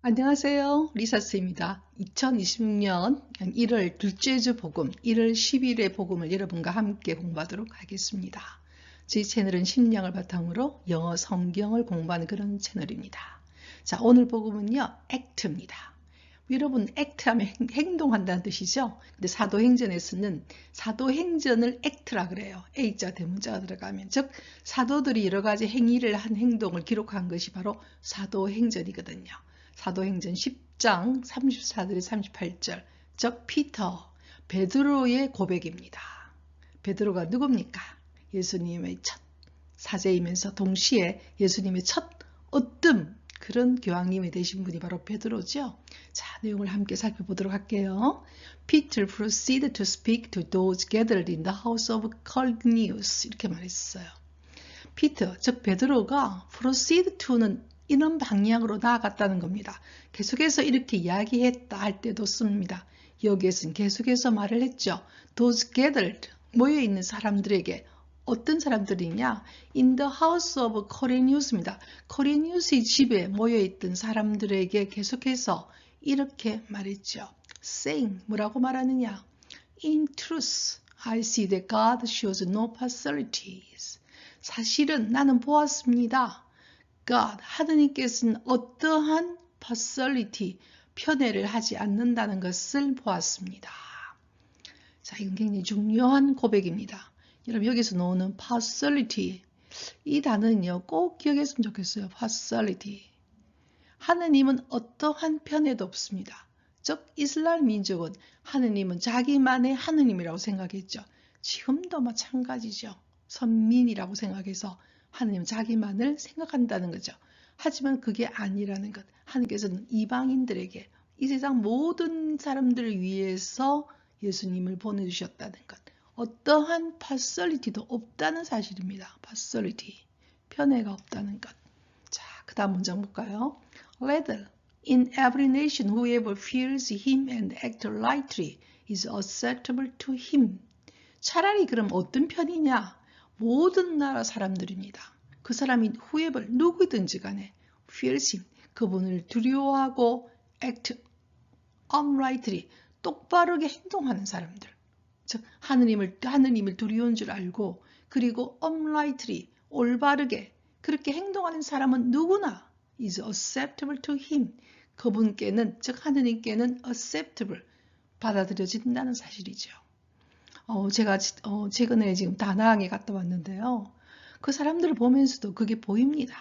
안녕하세요. 리사스입니다. 2026년 1월 둘째 주 복음, 1월 10일의 복음을 여러분과 함께 공부하도록 하겠습니다. 저희 채널은 심령을 바탕으로 영어 성경을 공부하는 그런 채널입니다. 자, 오늘 복음은요, act입니다. 여러분, act하면 행동한다는 뜻이죠. 근데 사도행전에서는 사도행전을 act라 그래요. A자 대문자가 들어가면, 즉 사도들이 여러 가지 행위를 한 행동을 기록한 것이 바로 사도행전이거든요. 사도행전 10장 34절에 38절, 즉 피터, 베드로의 고백입니다. 베드로가 누굽니까? 예수님의 첫 사제이면서 동시에 예수님의 첫 으뜸, 그런 교황님이 되신 분이 바로 베드로죠. 자, 내용을 함께 살펴보도록 할게요. Peter proceeded to speak to those gathered in the house of Cornelius. 이렇게 말했어요. 피터, 즉 베드로가 proceed to는 이런 방향으로 나아갔다는 겁니다. 계속해서 이렇게 이야기했다 할 때도 씁니다. 여기에서는 계속해서 말을 했죠. Those gathered, 모여있는 사람들에게, 어떤 사람들이냐? In the house of Cornelius입니다. 코리니우스의 집에 모여있던 사람들에게 계속해서 이렇게 말했죠. Saying, 뭐라고 말하느냐? In truth, I see that God shows no partialities. 사실은 나는 보았습니다. God, 하느님께서는 어떠한 partiality, 편애를 하지 않는다는 것을 보았습니다. 자, 이건 굉장히 중요한 고백입니다. 여러분, 여기서 나오는 partiality, 이 단어는요, 꼭 기억했으면 좋겠어요. partiality. 하느님은 어떠한 편애도 없습니다. 즉, 이스라엘 민족은 하느님은 자기만의 하느님이라고 생각했죠. 지금도 마찬가지죠. 선민이라고 생각해서 하느님은 자기만을 생각한다는 거죠. 하지만 그게 아니라는 것. 하느님께서는 이방인들에게, 이 세상 모든 사람들을 위해서 예수님을 보내주셨다는 것. 어떠한 partiality도 없다는 사실입니다. partiality, 편애가 없다는 것. 자, 그 다음 문장 볼까요? Rather, in every nation whoever fears him and acts rightly is acceptable to him. 차라리 그럼 어떤 편이냐? 모든 나라 사람들입니다. 그 사람이 whoever, 누구든지 간에 fears him, 그분을 두려워하고 act uprightly, 똑바르게 행동하는 사람들. 즉 하느님을 두려운 줄 알고, 그리고 uprightly, 올바르게 그렇게 행동하는 사람은 누구나 is acceptable to him. 그분께는, 즉 하느님께는 acceptable, 받아들여진다는 사실이죠. 제가 최근에 지금 다낭에 갔다 왔는데요. 그 사람들을 보면서도 그게 보입니다.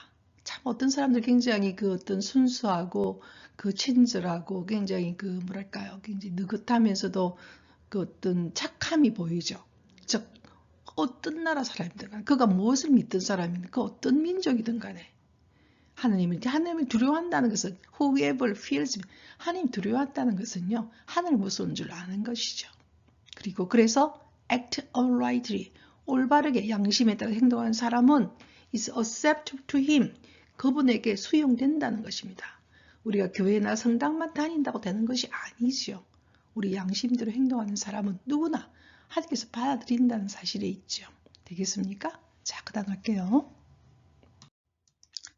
참 어떤 사람들 굉장히 그 어떤 순수하고 그 친절하고 굉장히 그 뭐랄까요, 굉장히 느긋하면서도 그 어떤 착함이 보이죠. 즉 어떤 나라 사람이든 간에, 그가 무엇을 믿든 사람이든, 그 어떤 민족이든 간에 하나님을 두려워한다는 것은 whoever fears, 하나님 두려워한다는 것은요, 하늘 무서운 줄 아는 것이죠. 그리고 그래서 act uprightly, 올바르게 양심에 따라 행동하는 사람은 is acceptable to him, 그분에게 수용된다는 것입니다. 우리가 교회나 성당만 다닌다고 되는 것이 아니죠. 우리 양심대로 행동하는 사람은 누구나 하나님께서 받아들인다는 사실에 있죠. 되겠습니까? 자, 그 다음 할게요.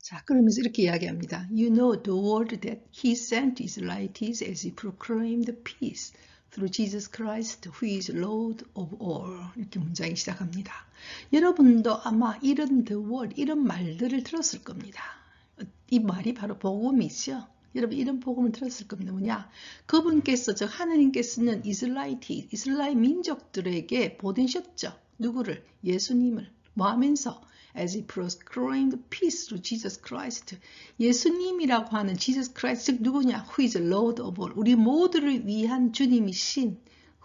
자, 그러면서 이렇게 이야기합니다. You know the word that he sent Israelites as he proclaimed peace through Jesus Christ, who is Lord of all. 이렇게 문장이 시작합니다. 여러분도 아마 이런 the word, 이런 말들을 들었을 겁니다. 이 말이 바로 복음이죠. 여러분, 이런 복음을 들었을 겁니다. 뭐냐? 그분께서, 즉 하느님께서는 이스라엘 민족들에게 보내셨죠. 누구를? 예수님을. 뭐 하면서? As he proclaimed peace through Jesus Christ. 예수님이라고 하는 Jesus Christ, 즉 누구냐? Who is Lord of all. 우리 모두를 위한 주님이신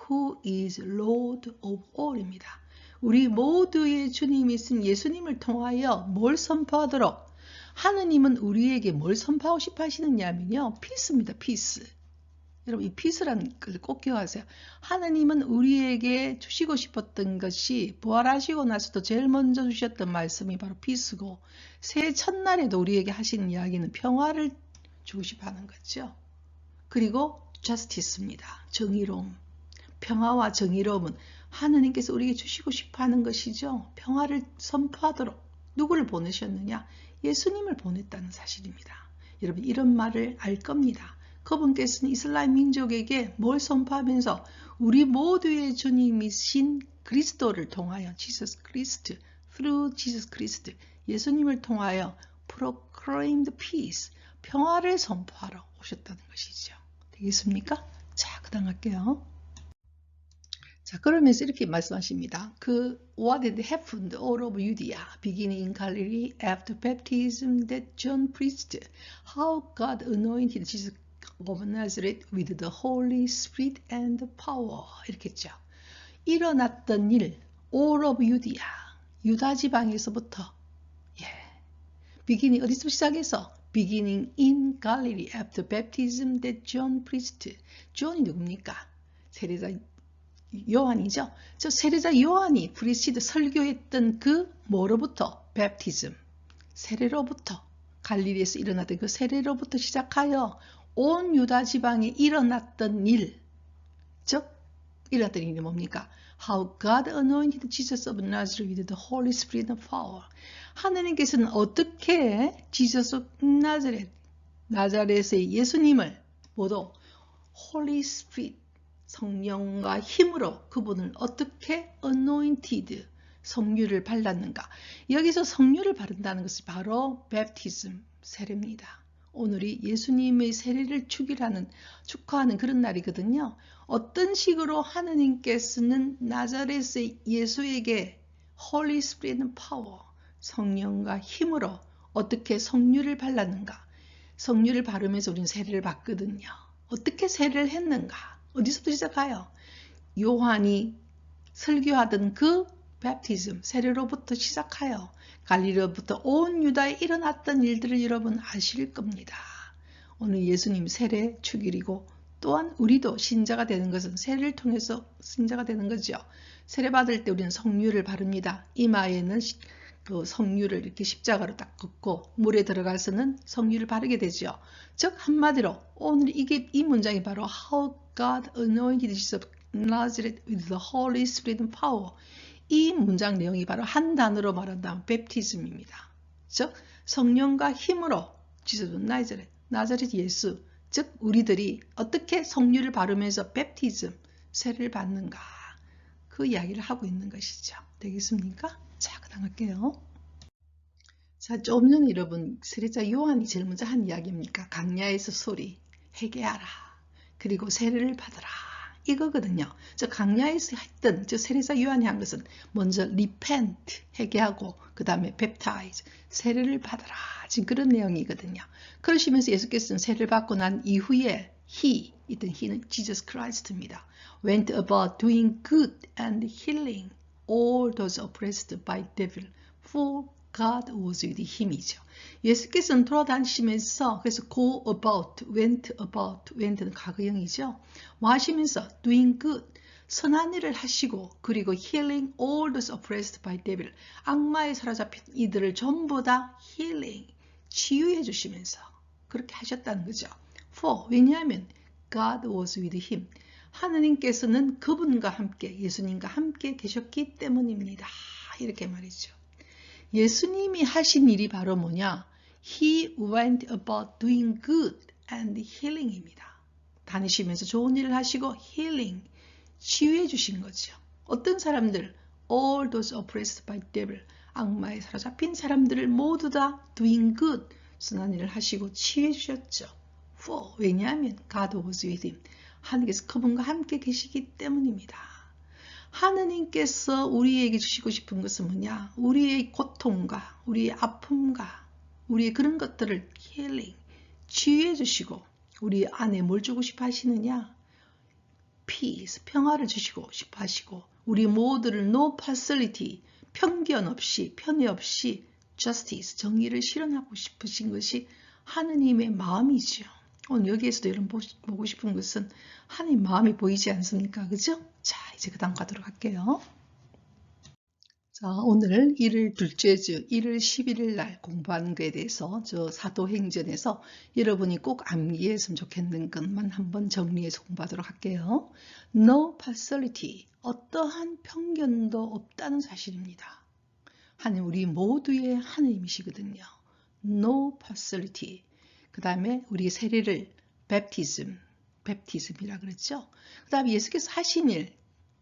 Who is Lord of all입니다. 우리 모두의 주님이신 예수님을 통하여 뭘 선포하도록? 하느님은 우리에게 뭘 선포하고 싶어 하시느냐면요, 피스입니다. 피스. 여러분, 이 피스라는 것을 꼭 기억하세요. 하느님은 우리에게 주시고 싶었던 것이, 부활하시고 나서도 제일 먼저 주셨던 말씀이 바로 피스고, 새해 첫날에도 우리에게 하시는 이야기는 평화를 주고 싶어 하는 거죠. 그리고 justice입니다. 정의로움. 평화와 정의로움은 하느님께서 우리에게 주시고 싶어 하는 것이죠. 평화를 선포하도록 누구를 보내셨느냐? 예수님을 보냈다는 사실입니다. 여러분 이런 말을 알 겁니다. 그분께서는 이슬람 민족에게 뭘 선포하면서 우리 모두의 주님이신 그리스도를 통하여 Jesus Christ, through Jesus Christ, 예수님을 통하여 proclaim the peace, 평화를 선포하러 오셨다는 것이죠. 되겠습니까? 자, 그 다음 할게요. 자, 그러면서 이렇게 말씀하십니다. What had happened all over Judea, beginning in Galilee after baptism that John preached, how God anointed Jesus of Nazareth with the Holy Spirit and power. 이렇게 했죠. 일어났던 일, all of Judea, 유다 지방에서부터, 예, beginning 어디서 시작해서 beginning in Galilee after baptism that John preached. 존이 누굽니까? 세례자 요한이죠. 저 세례자 요한이 프리시드 설교했던 그 뭐로부터? 베프티즘, 세례로부터, 갈릴리에서 일어났던 그 세례로부터 시작하여 온 유다 지방에 일어났던 일, 즉 일어났던 일이 뭡니까? How God anointed Jesus of Nazareth with the Holy Spirit and power. 하느님께서는 어떻게 Jesus of Nazareth, 나자렛의 예수님을 모두 Holy Spirit, 성령과 힘으로 그분을 어떻게 anointed, 성유를 발랐는가. 여기서 성유를 바른다는 것이 바로 baptism, 세례입니다. 오늘이 예수님의 세례를 축하하는 그런 날이거든요. 어떤 식으로 하느님께서는 나자렛의 예수에게 Holy Spirit and power, 성령과 힘으로 어떻게 성유를 발랐는가. 성유를 바르면서 우리는 세례를 받거든요. 어떻게 세례를 했는가. 어디서부터 시작해요? 요한이 설교하던 그 베프티즘, 세례로부터 시작하여 갈릴리로부터 온 유다에 일어났던 일들을 여러분 아실 겁니다. 오늘 예수님 세례 축일이고 또한 우리도 신자가 되는 것은 세례를 통해서 신자가 되는 거죠. 세례 받을 때 우리는 성유를 바릅니다. 이마에는 그 성유를 이렇게 십자가로 딱 긋고 물에 들어가서는 성유를 바르게 되죠. 즉 한마디로 오늘 이 문장이 바로 How God anointed Jesus of Nazareth with the Holy Spirit and power. 이 문장 내용이 바로 한 단어로 말한다면 베프티즘입니다. 즉 성령과 힘으로 Jesus of Nazareth, 나자렛 예수, 즉 우리들이 어떻게 성유를 바르면서 베프티즘, 세례를 받는가. 그 이야기를 하고 있는 것이죠. 되겠습니까? 자, 그 다음 할게요. 자, 좀 전에 여러분 세례자 요한이 제일 먼저 한 이야기입니까? 강야에서 소리, 회개하라. 그리고 세례를 받으라. 이거거든요. 저 강야에서 했던 저 세례자 요한이 한 것은 먼저 repent, 회개하고 그 다음에 baptize, 세례를 받으라. 지금 그런 내용이거든요. 그러시면서 예수께서는 세례를 받고 난 이후에 he, 이던 he는 Jesus Christ입니다. went about doing good and healing all those oppressed by devil, for God was with him이죠. 예수께서는 돌아다니시면서 그래서 go about, went는 과거형이죠. 뭐 하시면서 doing good, 선한 일을 하시고 그리고 healing all those oppressed by devil, 악마에 사로잡힌 이들을 전부 다 healing, 치유해 주시면서 그렇게 하셨다는 거죠. For, 왜냐하면 God was with him, 하느님께서는 그분과 함께, 예수님과 함께 계셨기 때문입니다. 이렇게 말이죠. 예수님이 하신 일이 바로 뭐냐? He went about doing good and healing입니다. 다니시면서 좋은 일을 하시고 healing, 치유해 주신 거죠. 어떤 사람들? All those oppressed by devil, 악마에 사로잡힌 사람들을 모두 다 doing good, 선한 일을 하시고 치유해 주셨죠. For, 왜냐하면 God was with him, 하느님께서 그분과 함께 계시기 때문입니다. 하느님께서 우리에게 주시고 싶은 것은 뭐냐? 우리의 고통과 우리의 아픔과 우리의 그런 것들을 힐링, 치유해 주시고 우리 안에 뭘 주고 싶어 하시느냐? peace, 평화를 주시고 싶어 하시고 우리 모두를 no partiality, 편견 없이, 편애 없이 justice, 정의를 실현하고 싶으신 것이 하느님의 마음이죠. 오늘 여기에서도 여러분 보고 싶은 것은 하나님 마음이 보이지 않습니까? 그죠? 자, 이제 그 다음 가도록 할게요. 자, 오늘 1월 둘째 주 1월 11일 날 공부하는 것에 대해서 저 사도행전에서 여러분이 꼭 암기했으면 좋겠는 것만 한번 정리해서 공부하도록 할게요. No partiality, 어떠한 편견도 없다는 사실입니다. 하나님 우리 모두의 하나님이시거든요. No partiality. 그 다음에 우리 세례를 baptism이라 그랬죠. 그 다음에 예수께서 하신 일,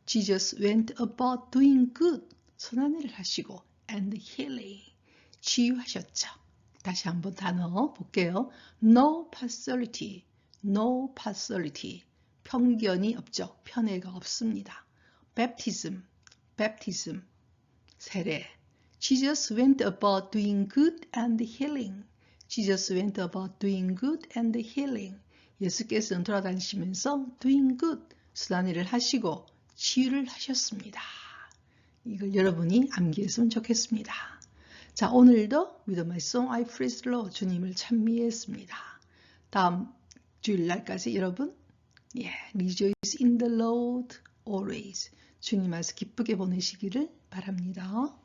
Jesus went about doing good, 선한 일을 하시고, and healing, 치유하셨죠. 다시 한번 단어 볼게요. No partiality, 편견이 없죠. 편애가 없습니다. baptism, 세례. Jesus went about doing good and healing. Jesus went about doing good and healing. 예수께서는 돌아다니시면서 doing good, 선한 일을 하시고 치유를 하셨습니다. 이걸 여러분이 암기했으면 좋겠습니다. 자, 오늘도 With my song I praise the Lord, 주님을 찬미했습니다. 다음 주일날까지 여러분 Rejoice in the Lord always, 주님 안에서 기쁘게 보내시기를 바랍니다.